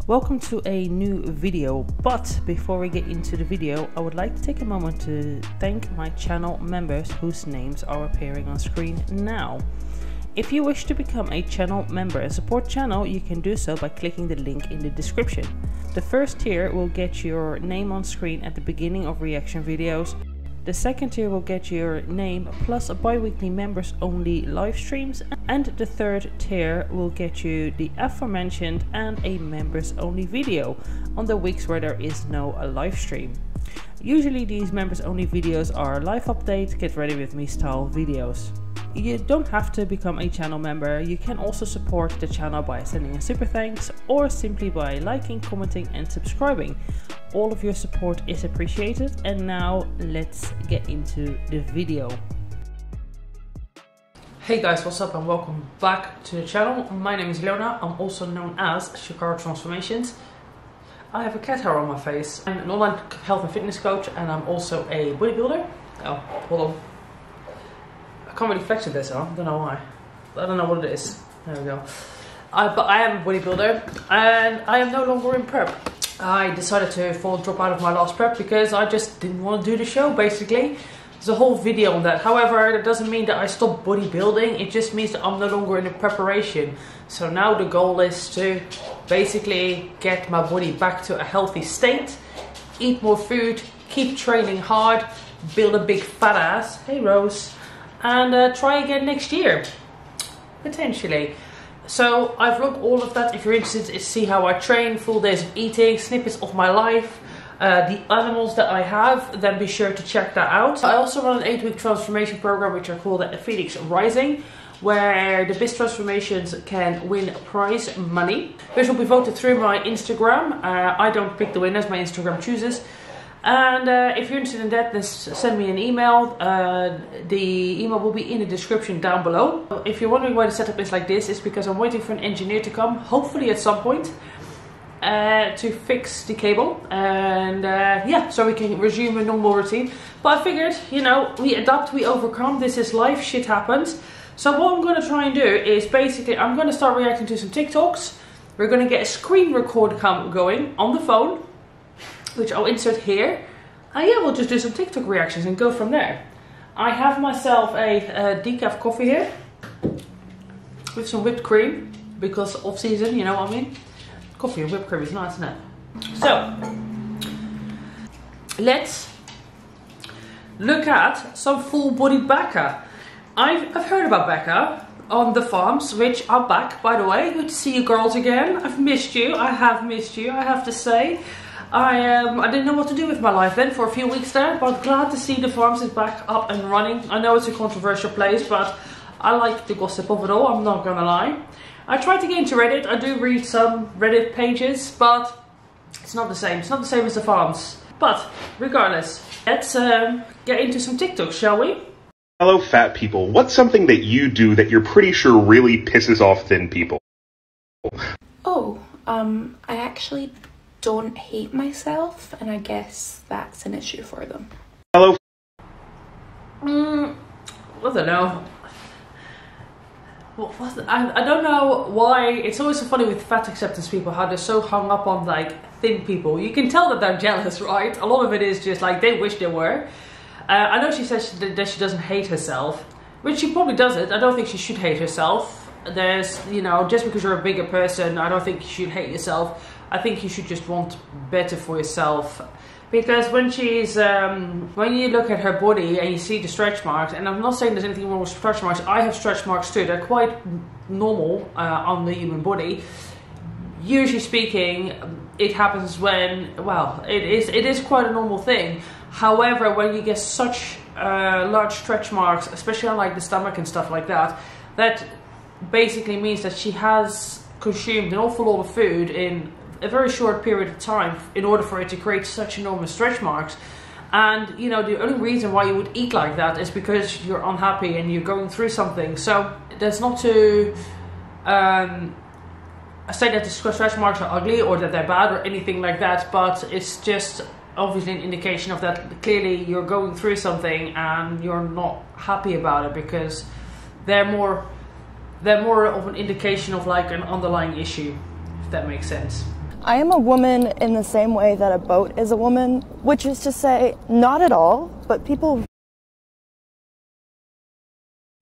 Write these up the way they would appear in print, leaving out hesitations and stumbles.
Welcome to a new video, but before we get into the video, I would like to take a moment to thank my channel members whose names are appearing on screen now. If you wish to become a channel member and support channel, you can do so by clicking the link in the description. The first tier will get your name on screen at the beginning of reaction videos. The second tier will get your name plus a bi-weekly members only live streams, and the third tier will get you the aforementioned and a members only video on the weeks where there is no live stream. Usually these members only videos are live update, get ready with me style videos. You don't have to become a channel member. You can also support the channel by sending a super thanks or simply by liking, commenting and subscribing. All of your support is appreciated, and now let's get into the video. Hey guys, what's up and welcome back to the channel. My name is Leona. I'm also known as Chikara Transformations. I have a cat hair on my face. I'm an online health and fitness coach, and I'm also a bodybuilder. Oh, hold on. I can't really flex with this, huh? I don't know why. I don't know what it is. There we go. But I am a bodybuilder, and I am no longer in prep. I decided to drop out of my last prep because I just didn't want to do the show, basically. There's a whole video on that. However, that doesn't mean that I stopped bodybuilding. It just means that I'm no longer in the preparation. So now the goal is to basically get my body back to a healthy state, eat more food, keep training hard, build a big fat ass. Hey Rose. And try again next year, potentially. So I've vlogged all of that. If you're interested to see how I train, full days of eating, snippets of my life, the animals that I have, then be sure to check that out. I also run an 8-week transformation program which I call the FullBodiedBekah, where the best transformations can win prize money, which will be voted through my Instagram. I don't pick the winners, my Instagram chooses. And if you're interested in that, then send me an email. The email will be in the description down below. If you're wondering why the setup is like this, it's because I'm waiting for an engineer to come, hopefully at some point, to fix the cable. And yeah, so we can resume a normal routine. But I figured, you know, we adapt, we overcome. This is life, shit happens. So what I'm going to try and do is basically, I'm going to start reacting to some TikToks. We're going to get a screen record going on the phone, which I'll insert here, and yeah, we'll just do some TikTok reactions and go from there. I have myself a decaf coffee here with some whipped cream because off season, you know what I mean. Coffee and whipped cream is nice, isn't it? So let's look at some FullBodiedBekah. I've heard about Bekah on the farms, which are back, by the way. Good to see you girls again. I've missed you. I have missed you, I have to say. I didn't know what to do with my life then for a few weeks there, but glad to see the farms is back up and running. I know it's a controversial place, but I like the gossip of it all, I'm not gonna lie. I tried to get into Reddit. I do read some Reddit pages, but it's not the same. It's not the same as the farms. But regardless, let's get into some TikToks, shall we? Hello fat people, what's something that you do that you're pretty sure really pisses off thin people? Oh, I actually don't hate myself, and I guess that's an issue for them. Hello. I don't know. I don't know why. It's always so funny with fat acceptance people, how they're so hung up on like thin people. You can tell that they're jealous, right? A lot of it is just like they wish they were. I know she says that she doesn't hate herself, which she probably doesn't. I don't think she should hate herself. There's, you know, just because you're a bigger person, I don't think you should hate yourself. I think you should just want better for yourself, because when she's when you look at her body and you see the stretch marks, and I'm not saying there's anything wrong with stretch marks, I have stretch marks too, they're quite normal on the human body. Usually speaking, it happens when, well, it is quite a normal thing. However, when you get such large stretch marks, especially on like the stomach and stuff like that, that basically means that she has consumed an awful lot of food in a very short period of time in order for it to create such enormous stretch marks. And you know, the only reason why you would eat like that is because you're unhappy and you're going through something. So that's not to say that the stretch marks are ugly or that they're bad or anything like that, but it's just obviously an indication of that clearly you're going through something and you're not happy about it, because they're more of an indication of like an underlying issue, if that makes sense. I am a woman in the same way that a boat is a woman, which is to say, not at all, but people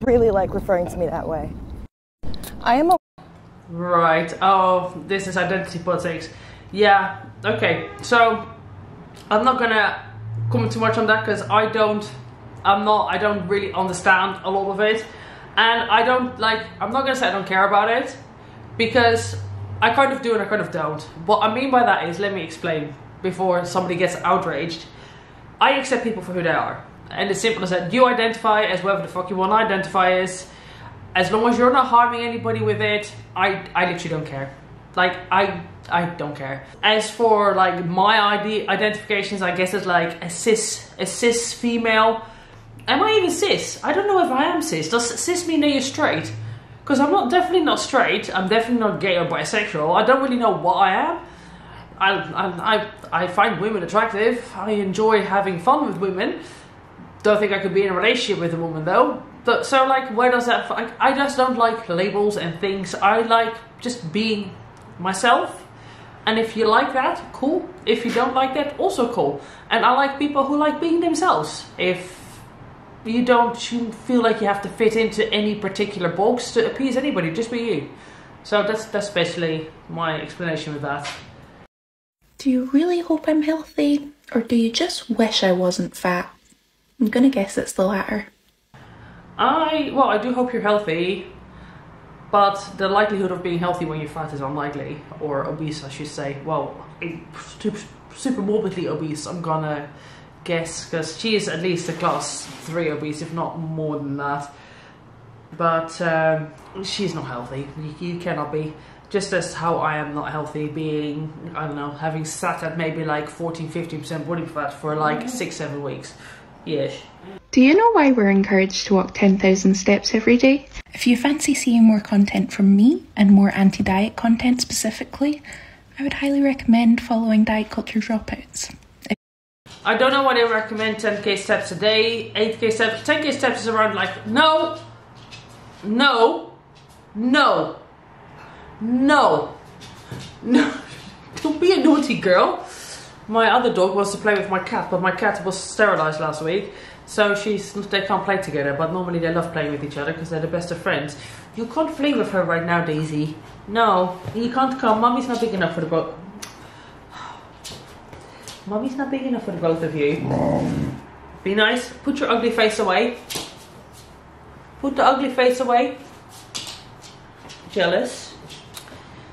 really like referring to me that way. I am a... Right, oh, this is identity politics. Yeah, okay, so I'm not gonna comment too much on that because I don't really understand a lot of it. And I'm not gonna say I don't care about it, because I kind of do and I kind of don't. What I mean by that is, let me explain before somebody gets outraged. I accept people for who they are. And it's simple as that. You identify as whatever the fuck you want to identify as long as you're not harming anybody with it, I literally don't care. Like, I don't care. As for like my identifications, I guess it's like a cis female. Am I even cis? I don't know if I am cis. Does cis mean that you're straight? Because I'm definitely not straight. I'm definitely not gay or bisexual. I don't really know what I am. I find women attractive. I enjoy having fun with women. Don't think I could be in a relationship with a woman though. So like, where does that... I just don't like labels and things. I like just being myself. And if you like that, cool. If you don't like that, also cool. And I like people who like being themselves. If you don't feel like you have to fit into any particular box to appease anybody, just be you. So that's basically my explanation with that. Do you really hope I'm healthy, or do you just wish I wasn't fat? I'm gonna guess it's the latter. I do hope you're healthy, but the likelihood of being healthy when you're fat is unlikely, or obese I should say. Well, super morbidly obese, I'm gonna guess, because she is at least a class 3 obese, if not more than that. But she's not healthy. You cannot be. Just as how I am not healthy, being, I don't know, having sat at maybe like 14-15% body fat for like 6-7 weeks. Yes. Do you know why we're encouraged to walk 10,000 steps every day? If you fancy seeing more content from me, and more anti-diet content specifically, I would highly recommend following Diet Culture Dropouts. I don't know why they recommend 10k steps a day, 8k steps. 10k steps is around like, no, don't be a naughty girl. My other dog wants to play with my cat, but my cat was sterilized last week, so they can't play together, but normally they love playing with each other because they're the best of friends. You can't play with her right now, Daisy. No, you can't come. Mummy's not big enough for the both. Mummy's not big enough for the both of you. Be nice. Put your ugly face away. Put the ugly face away. Jealous.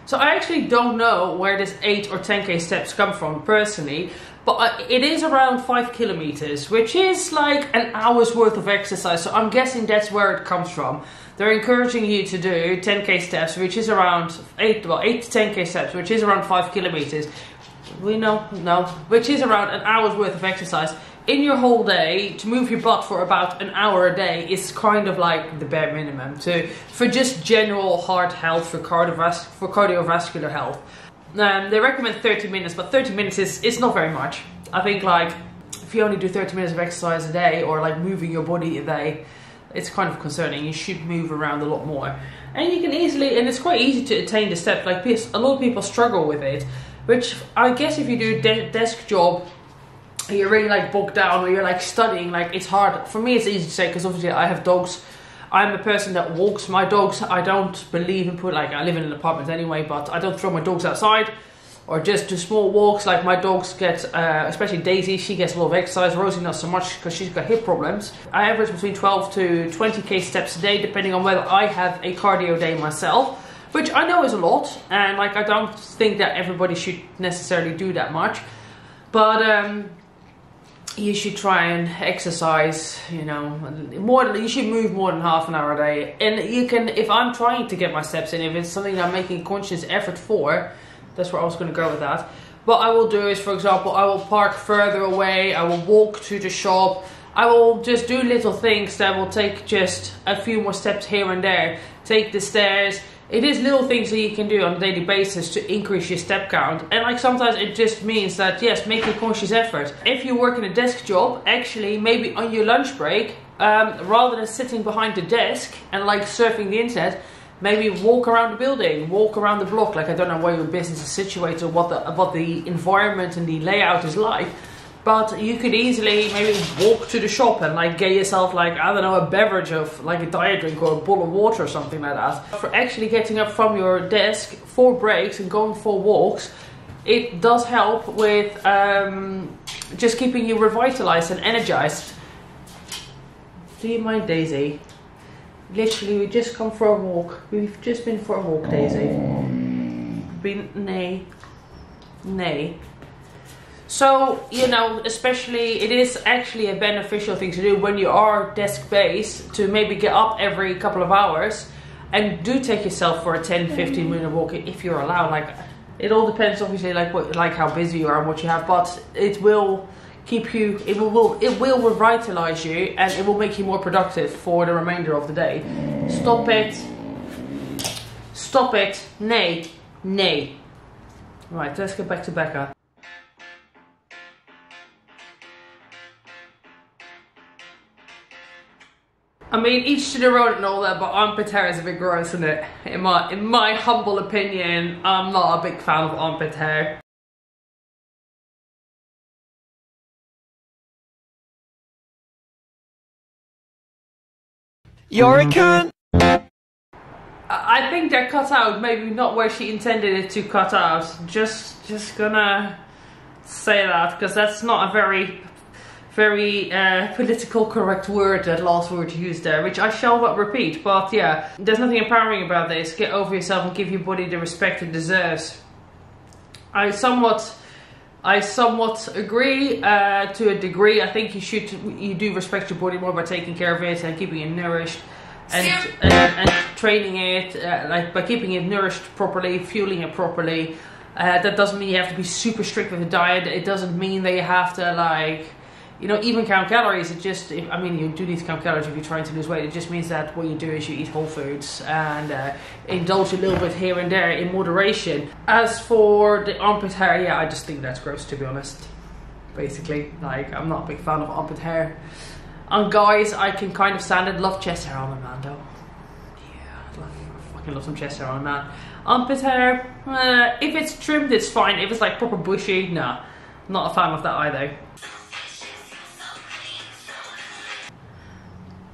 So I actually don't know where this 8 or 10k steps come from personally, but it is around 5 kilometers, which is like an hour's worth of exercise. So I'm guessing that's where it comes from. They're encouraging you to do 10k steps, which is around 8 to 10k steps, which is around 5 kilometers. Which is around an hour's worth of exercise in your whole day. To move your butt for about an hour a day is kind of like the bare minimum for just general heart health, for cardiovascular health. They recommend 30 minutes, but 30 minutes is not very much. I think like if you only do 30 minutes of exercise a day, or like moving your body a day, it's kind of concerning. You should move around a lot more, and you can easily, and it's quite easy to attain the steps. Like a lot of people struggle with it, which I guess if you do a desk job, you're really like bogged down, or you're like studying, like it's hard. For me it's easy to say because obviously I have dogs. I'm a person that walks my dogs. I don't believe in I live in an apartment anyway, but I don't throw my dogs outside or just do small walks. Like my dogs get, especially Daisy, she gets a lot of exercise. Rosie not so much because she's got hip problems. I average between 12 to 20k steps a day, depending on whether I have a cardio day myself, which I know is a lot, and like I don't think that everybody should necessarily do that much, but you should try and exercise, you know, you should move more than half an hour a day. And you can, if I'm trying to get my steps in, if it's something that I'm making a conscious effort for, that's where I was going to go with that. What I will do is, for example, I will park further away, I will walk to the shop, I will just do little things that will take just a few more steps here and there, take the stairs. It is little things that you can do on a daily basis to increase your step count. And like sometimes it just means that, yes, make a conscious effort. If you work in a desk job, actually maybe on your lunch break, rather than sitting behind the desk and like surfing the internet, maybe walk around the building, walk around the block. Like, I don't know where your business is situated or what the environment and the layout is like, but you could easily maybe walk to the shop and like get yourself, like, I don't know, a beverage of like a diet drink or a bottle of water or something like that. For actually getting up from your desk for breaks and going for walks, it does help with just keeping you revitalized and energized. Do you mind, Daisy? Literally, we just come for a walk. We've just been for a walk, Daisy. Nay. Nay. So, you know, especially, it is actually a beneficial thing to do when you are desk-based, to maybe get up every couple of hours and do take yourself for a 10-15 minute walk if you're allowed. Like, it all depends, obviously, like how busy you are and what you have, but it will keep you, it will revitalize you, and it will make you more productive for the remainder of the day. Stop it. Stop it. Nay. Nay. Right, let's get back to Bekah. I mean, each to their own and all that, but armpit hair is a bit gross, isn't it? In my humble opinion, I'm not a big fan of armpit hair. You're a cunt! I think they're cut out, maybe not where she intended it to cut out. Just gonna say that, because that's not a very political correct word, that last word used there, which I shall not repeat. But yeah, there's nothing empowering about this. Get over yourself and give your body the respect it deserves. I somewhat agree to a degree. I think you do respect your body more by taking care of it and keeping it nourished and training it, like by keeping it nourished properly, fueling it properly. That doesn't mean you have to be super strict with the diet. It doesn't mean that you have to, like, you know, even count calories. It just, I mean, you do need to count calories if you're trying to lose weight. It just means that what you do is you eat whole foods and indulge a little bit here and there in moderation. As for the armpit hair, yeah, I just think that's gross, to be honest. Basically, like, I'm not a big fan of armpit hair. On guys, I can kind of stand it. Love chest hair on a man, though. Yeah, I fucking love some chest hair on a man. Armpit hair, if it's trimmed, it's fine. If it's like proper bushy, nah, not a fan of that either.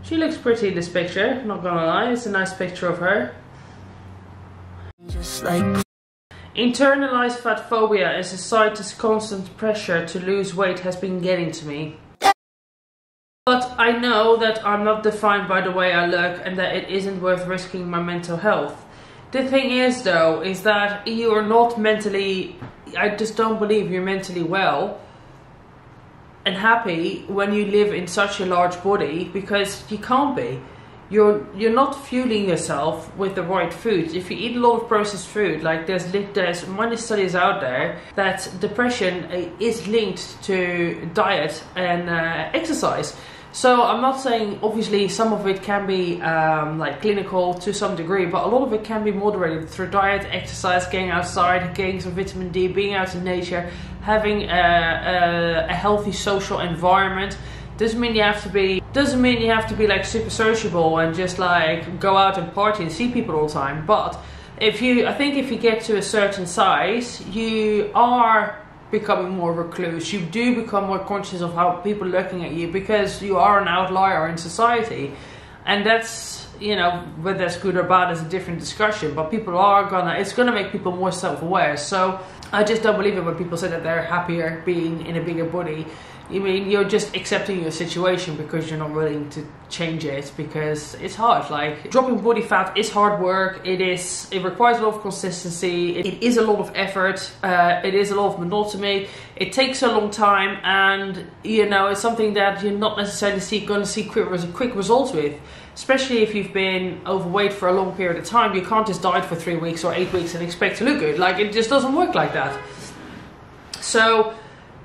She looks pretty in this picture, not gonna lie. It's a nice picture of her. Just like internalized fat phobia as society's constant pressure to lose weight has been getting to me. But I know that I'm not defined by the way I look and that it isn't worth risking my mental health. The thing is, though, is that you are not mentally, I just don't believe you're mentally well and happy when you live in such a large body, because you can't be. You're not fueling yourself with the right foods. If you eat a lot of processed food, like there's many studies out there that depression is linked to diet and exercise. So I'm not saying, obviously some of it can be like clinical to some degree, but a lot of it can be moderated through diet, exercise, getting outside, getting some vitamin D, being out in nature, having a healthy social environment. Doesn't mean you have to be like super sociable and just like go out and party and see people all the time. But I think if you get to a certain size, you are becoming more recluse. You do become more conscious of how people are looking at you, because you are an outlier in society. And that's, you know, whether that's good or bad is a different discussion, but it's gonna make people more self-aware. So I just don't believe it when people say that they're happier being in a bigger body. I mean, you're just accepting your situation because you're not willing to change it, because it's hard. Like, dropping body fat is hard work. It requires a lot of consistency. It is a lot of effort. It is a lot of monotony. It takes a long time, and you know, it's something that you're not necessarily going to see quick results with. Especially if you've been overweight for a long period of time. You can't just diet for 3 weeks or 8 weeks and expect to look good. Like, it just doesn't work like that. So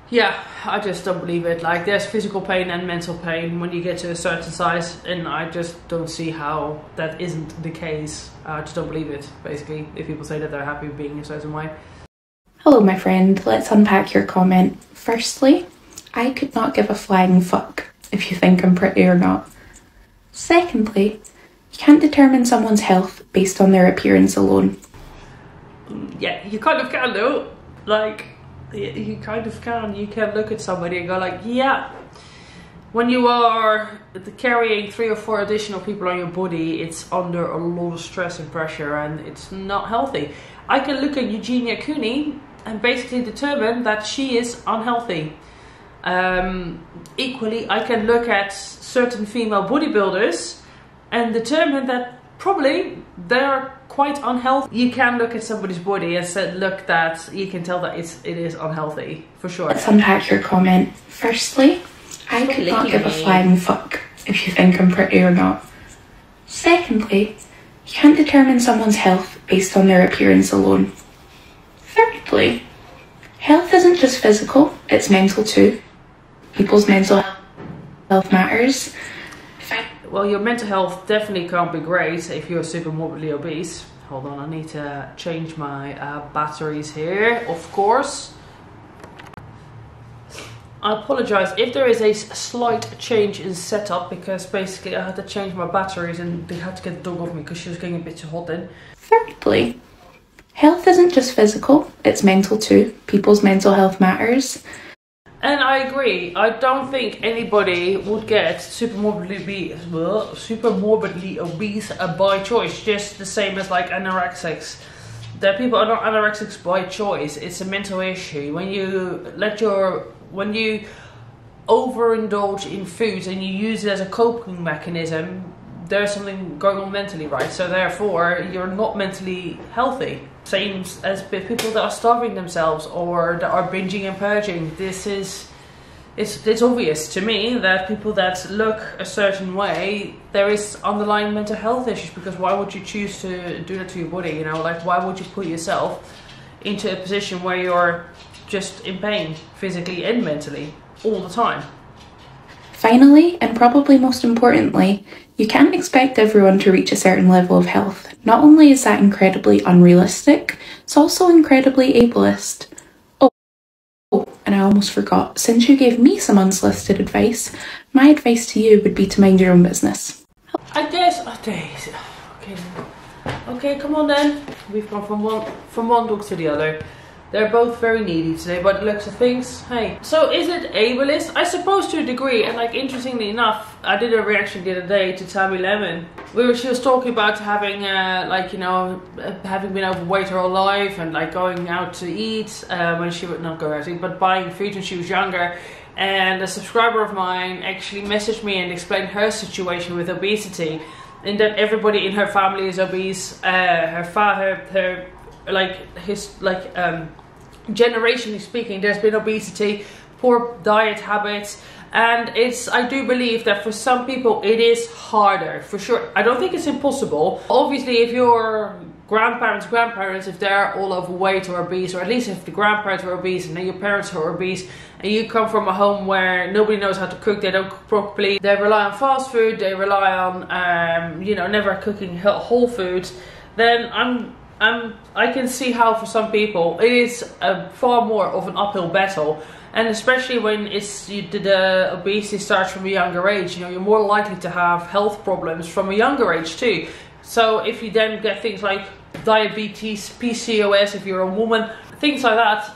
yeah, I just don't believe it. Like, there's physical pain and mental pain when you get to a certain size, and I just don't see how that isn't the case. I just don't believe it, basically, if people say that they're happy being a certain way. Hello, my friend. Let's unpack your comment. Firstly, I could not give a flying fuck if you think I'm pretty or not. Secondly, You can't determine someone's health based on their appearance alone. Yeah, you kind of can though. Like, you kind of can. You can look at somebody and go like, yeah. When you are carrying 3 or 4 additional people on your body, it's under a lot of stress and pressure, and it's not healthy. I can look at Eugenia Cooney and basically determine that she is unhealthy. Equally, I can look at certain female bodybuilders and determine that probably they're quite unhealthy. You can look at somebody's body and say, look, that you can tell that it is unhealthy, for sure. Let's unpack your comment. Firstly, I could not give a flying fuck if you think I'm pretty or not. Secondly, you can't determine someone's health based on their appearance alone. Thirdly, health isn't just physical, it's mental too. People's mental health matters. Well, your mental health definitely can't be great if you're super morbidly obese. Hold on, I need to change my batteries here, of course. I apologise if there is a slight change in setup, because basically I had to change my batteries and they had to get the dog off me because she was getting a bit too hot then. Thirdly, health isn't just physical, it's mental too. People's mental health matters. And I agree. I don't think anybody would get super morbidly obese by choice, just the same as like anorexics. There are people who are not anorexics by choice. It's a mental issue. When you overindulge in foods and you use it as a coping mechanism, there's something going on mentally, right? So therefore, you're not mentally healthy. Same as people that are starving themselves or that are binging and purging. It's obvious to me that people that look a certain way, there is underlying mental health issues, because why would you choose to do that to your body? You know, like, why would you put yourself into a position where you're just in pain physically and mentally all the time? Finally, and probably most importantly, you can't expect everyone to reach a certain level of health. Not only is that incredibly unrealistic, it's also incredibly ableist. Oh, and I almost forgot, since you gave me some unsolicited advice, my advice to you would be to mind your own business. I guess, okay, come on then. We've gone from one dog to the other. They're both very needy today by the looks of things. Hey, so is it ableist? I suppose to a degree. And like, interestingly enough, I did a reaction the other day to Tammy Lemon. She was talking about having having been overweight her whole life and like going out to eat when she would not go out to eat, but buying food when she was younger. And a subscriber of mine actually messaged me and explained her situation with obesity, and that everybody in her family is obese. Generationally speaking, there's been obesity, poor diet habits, and I do believe that for some people it is harder, for sure. I don't think it's impossible. Obviously, if your grandparents, if they're all overweight or obese, or at least if the grandparents were obese and then your parents are obese, and you come from a home where nobody knows how to cook, they don't cook properly, they rely on fast food, they rely on never cooking whole foods, then I can see how for some people it is far more of an uphill battle, and especially when the obesity starts from a younger age. You're more likely to have health problems from a younger age too. So if you then get things like diabetes, PCOS, if you're a woman, things like that,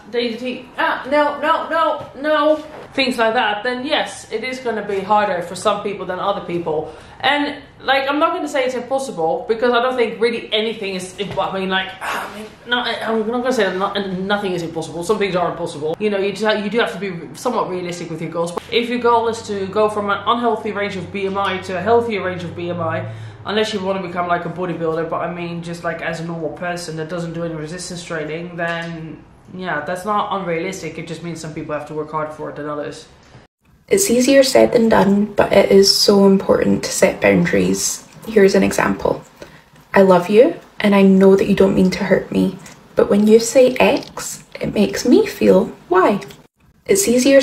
things like that, then yes, it is going to be harder for some people than other people. And like, I'm not going to say it's impossible, because I don't think really anything is. I'm not going to say that nothing is impossible. Some things are impossible. You do have to be somewhat realistic with your goals. But if your goal is to go from an unhealthy range of BMI to a healthier range of BMI, unless you want to become like a bodybuilder, but I mean just like as a normal person that doesn't do any resistance training, then yeah, that's not unrealistic. It just means some people have to work harder for it than others. It's easier said than done, but it is so important to set boundaries. Here's an example. I love you, and I know that you don't mean to hurt me, but when you say X, it makes me feel Y. It's easier.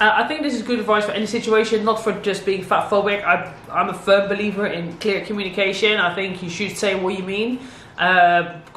I think this is good advice for any situation, not for just being fat phobic. I'm a firm believer in clear communication. I think you should say what you mean.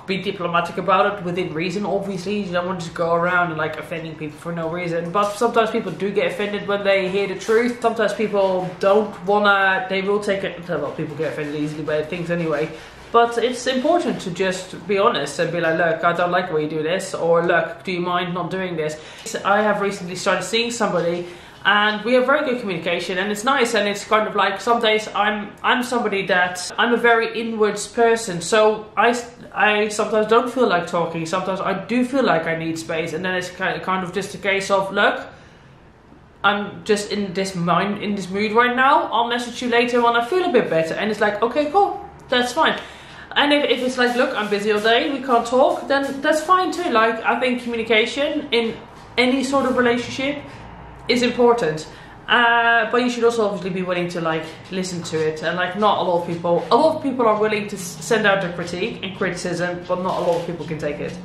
be diplomatic about it within reason. Obviously, you don't want to just go around and like offending people for no reason. But sometimes people do get offended when they hear the truth. Sometimes people don't wanna, they will take it, well, people get offended easily by things anyway. But it's important to just be honest and be like, look, I don't like the way you do this, or look, do you mind not doing this? I have recently started seeing somebody, and we have very good communication, and it's nice, and it's kind of like, some days I'm somebody that, I'm a very inwards person, so I sometimes don't feel like talking, sometimes I do feel like I need space, and then it's kind of just a case of, look, I'm just in this mood right now, I'll message you later when I feel a bit better, and it's like, okay, cool, that's fine. And if it's like, look, I'm busy all day, we can't talk, then that's fine too. Like, I think communication in any sort of relationship is important. But you should also obviously be willing to like listen to it. And like, not a lot of people are willing to send out their critique and criticism, but not a lot of people can take it.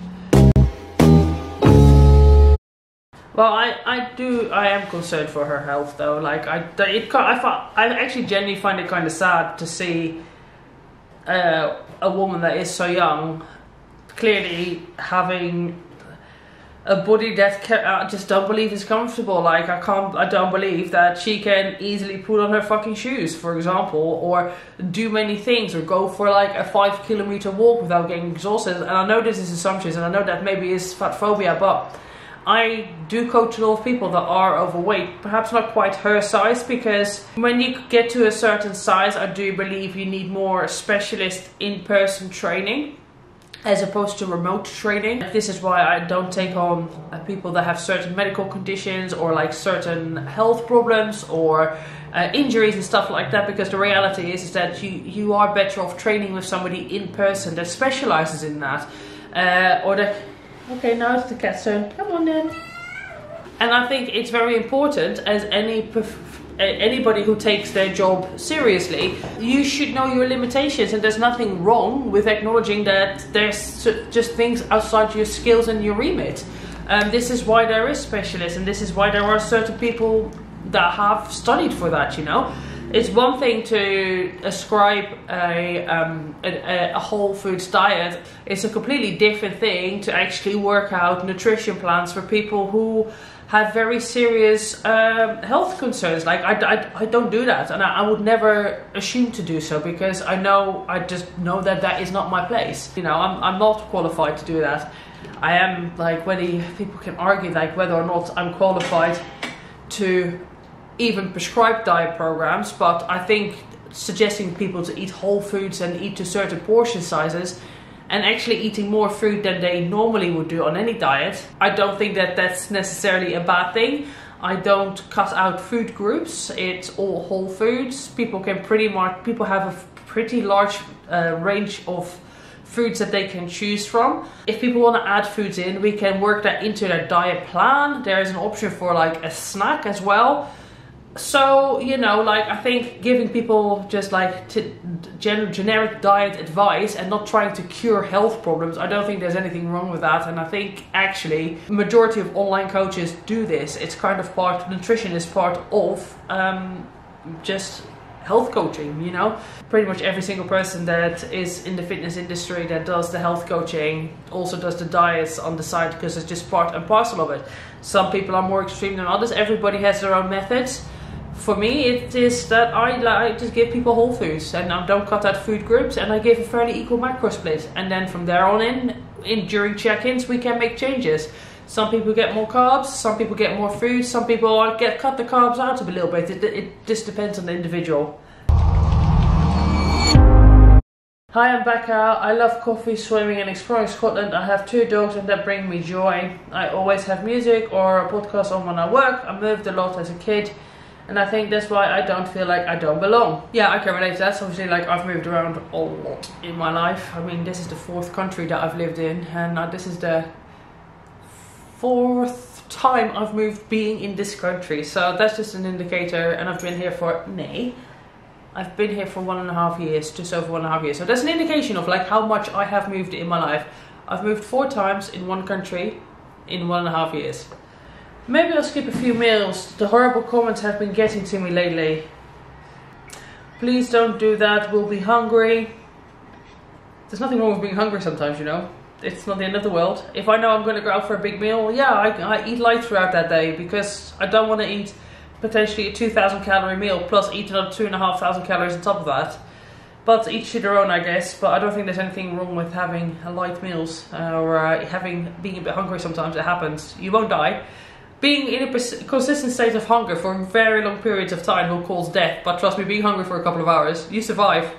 Well, I am concerned for her health though. Like, I actually genuinely find it kind of sad to see a woman that is so young clearly having a body that I just don't believe is comfortable. Like, I don't believe that she can easily put on her fucking shoes, for example, or do many things, or go for like a 5 kilometer walk without getting exhausted. And I know this is assumptions, and I know that maybe is fatphobia, but I do coach a lot of people that are overweight, perhaps not quite her size, because when you get to a certain size, I do believe you need more specialist in-person training as opposed to remote training. This is why I don't take on people that have certain medical conditions or like certain health problems or injuries and stuff like that, because the reality is that you are better off training with somebody in person that specializes in that, or that. Okay, now it's the cat's turn. Come on then. And I think it's very important, as anybody who takes their job seriously, you should know your limitations, and there's nothing wrong with acknowledging that there's just things outside your skills and your remit. This is why there is specialists, and this is why there are certain people that have studied for that, you know. It's one thing to ascribe a whole foods diet. It's a completely different thing to actually work out nutrition plans for people who have very serious health concerns. Like, I don't do that, and I would never assume to do so, because I just know that that is not my place. You know, I'm not qualified to do that. I am, like, whether people can argue like whether or not I'm qualified to even prescribe diet programs, but I think suggesting people to eat whole foods and eat to certain portion sizes and actually eating more food than they normally would do on any diet, I don't think that that's necessarily a bad thing. I don't cut out food groups, it's all whole foods. People have a pretty large range of foods that they can choose from. If people want to add foods in, we can work that into their diet plan. There is an option for like a snack as well. So, you know, like, I think giving people just like generic diet advice and not trying to cure health problems, I don't think there's anything wrong with that. And I think actually majority of online coaches do this. It's kind of nutrition is part of just health coaching, you know. Pretty much every single person that is in the fitness industry that does the health coaching also does the diets on the side, because it's just part and parcel of it. Some people are more extreme than others. Everybody has their own methods. For me, it is that I just give people whole foods, and I don't cut out food groups, and I give a fairly equal macro split. And then from there on in during check-ins, we can make changes. Some people get more carbs, some people get more food, some people cut the carbs out a little bit. It just depends on the individual. Hi, I'm Bekah. I love coffee, swimming and exploring Scotland. I have 2 dogs and that bring me joy. I always have music or a podcast on when I work. I moved a lot as a kid, and I think that's why I don't feel like I don't belong. Yeah, I can relate to that. So obviously, like, I've moved around a lot in my life. I mean, this is the 4th country that I've lived in, and this is the 4th time I've moved being in this country. So that's just an indicator, and I've been here for, I've been here for 1.5 years, just over 1.5 years. So that's an indication of like how much I have moved in my life. I've moved 4 times in one country in 1.5 years. Maybe I'll skip a few meals. The horrible comments have been getting to me lately. Please don't do that, we'll be hungry. There's nothing wrong with being hungry sometimes, you know. It's not the end of the world. If I know I'm going to go out for a big meal, yeah, I eat light throughout that day because I don't want to eat potentially a 2,000 calorie meal plus eat another 2,500 calories on top of that. But each to their own, I guess. But I don't think there's anything wrong with having light meals or being a bit hungry sometimes. It happens. You won't die. Being in a consistent state of hunger for very long periods of time will cause death. But trust me, being hungry for a couple of hours, you survive.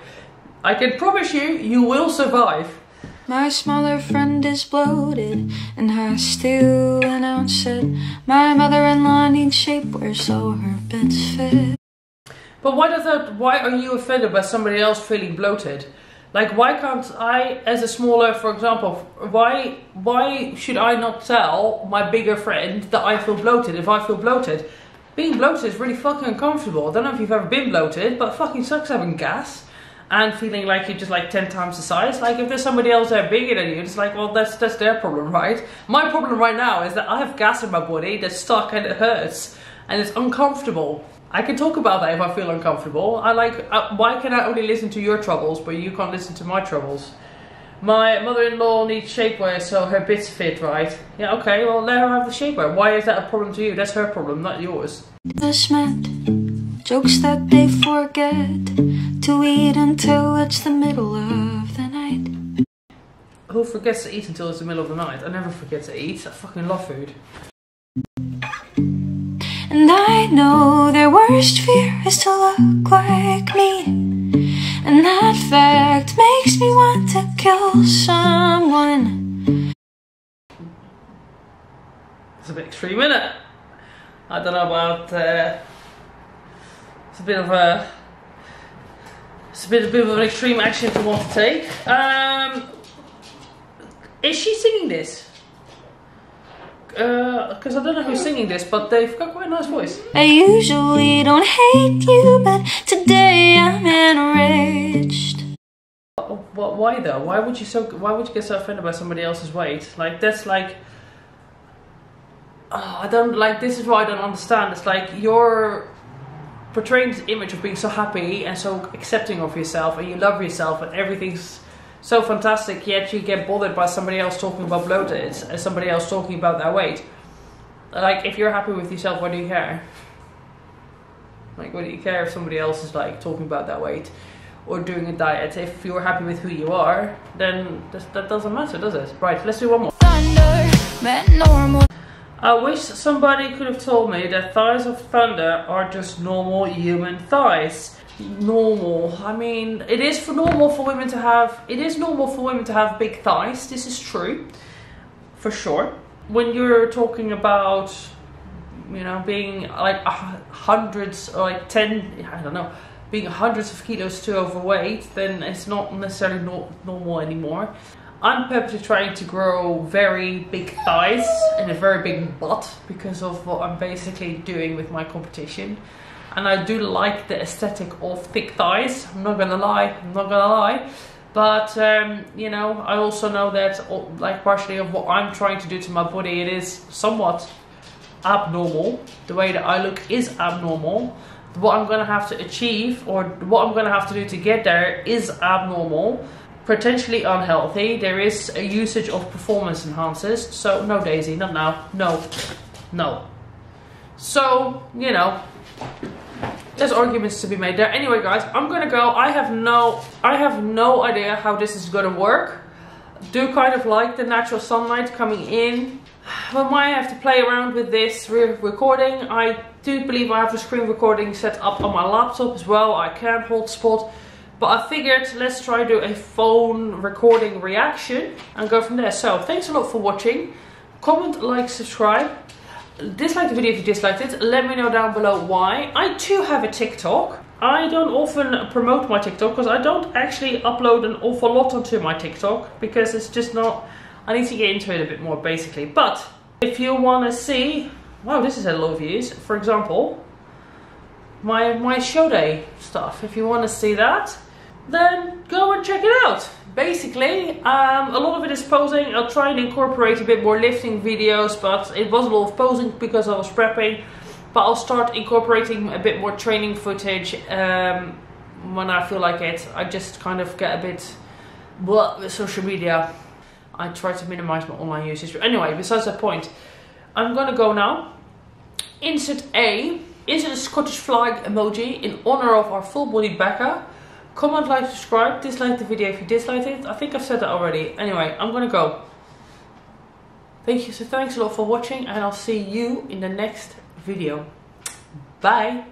I can promise you, you will survive. My smaller friend is bloated and has to announce it. My mother-in-law needs shapewear so her bits fit. But why are you offended by somebody else feeling bloated? Like, why can't I, as a smaller, for example, why should I not tell my bigger friend that I feel bloated if I feel bloated? Being bloated is really fucking uncomfortable. I don't know if you've ever been bloated, but it fucking sucks having gas. And feeling like you're just like 10 times the size. Like if there's somebody else there bigger than you, it's like, well, that's their problem, right? My problem right now is that I have gas in my body that's stuck and it hurts and it's uncomfortable. I can talk about that if I feel uncomfortable. Why can I only listen to your troubles but you can't listen to my troubles? My mother-in-law needs shapewear so her bits fit, right? Yeah, okay, well let her have the shapewear. Why is that a problem to you? That's her problem, not yours. This meant jokes that they forget to eat until it's the middle of the night. Who forgets to eat until it's the middle of the night? I never forget to eat. I fucking love food. And I know their worst fear is to look like me. And that fact makes me want to kill someone. It's a bit extreme, isn't it? I don't know about... It's a bit of an extreme action to want to take. Is she singing this? Because I don't know who's singing this, but they've got quite a nice voice. I usually don't hate you, but today I'm enraged. Why though? Why would you get so offended by somebody else's weight? Like that's like, I don't like. This is what I don't understand. It's like you're portraying this image of being so happy and so accepting of yourself and you love yourself and everything's so fantastic, yet you get bothered by somebody else talking about bloated and somebody else talking about their weight. Like, if you're happy with yourself, what do you care? Like, what do you care if somebody else is like talking about their weight or doing a diet? If you're happy with who you are, then that doesn't matter, does it? Right, let's do one more. Thunder, but normal. I wish somebody could have told me that thighs of thunder are just normal human thighs. Normal. I mean, it is normal for women to have big thighs. This is true, for sure. When you're talking about, you know, being like hundreds or like 10, I don't know, being hundreds of kilos too overweight, then it's not necessarily normal anymore. I'm purposely trying to grow very big thighs and a very big butt because of what I'm basically doing with my competition. And I do like the aesthetic of thick thighs, I'm not gonna lie. But, you know, I also know that, like, partially of what I'm trying to do to my body, it is somewhat abnormal. The way that I look is abnormal. What I'm gonna have to achieve, or what I'm gonna have to do to get there, is abnormal. Potentially unhealthy. There is a usage of performance enhancers. So, no, Daisy, not now. No. So, you know, there's arguments to be made there. Anyway, guys, I'm gonna go. I have no idea how this is gonna work. Do kind of like the natural sunlight coming in. We might have to play around with this recording. I do believe I have a screen recording set up on my laptop as well. I can hold spot. But I figured let's try to do a phone recording reaction and go from there. So thanks a lot for watching. Comment, like, subscribe. Dislike the video if you disliked it. Let me know down below why. I too have a TikTok. I don't often promote my TikTok because I don't actually upload an awful lot onto my TikTok because it's just not... I need to get into it a bit more basically. But if you want to see... Wow, this is a lot of views. For example, my show day stuff. If you want to see that, then go and check it out. Basically, a lot of it is posing. I'll try and incorporate a bit more lifting videos, but it was a lot of posing because I was prepping. But I'll start incorporating a bit more training footage when I feel like it. I just kind of get a bit with social media. I try to minimize my online usage. Anyway, besides that point, I'm gonna go now. Insert a Scottish flag emoji in honor of our FullBodiedBekah. Comment, like, subscribe, dislike the video if you disliked it. I think I've said that already. Anyway, I'm gonna go. Thanks a lot for watching, and I'll see you in the next video. Bye.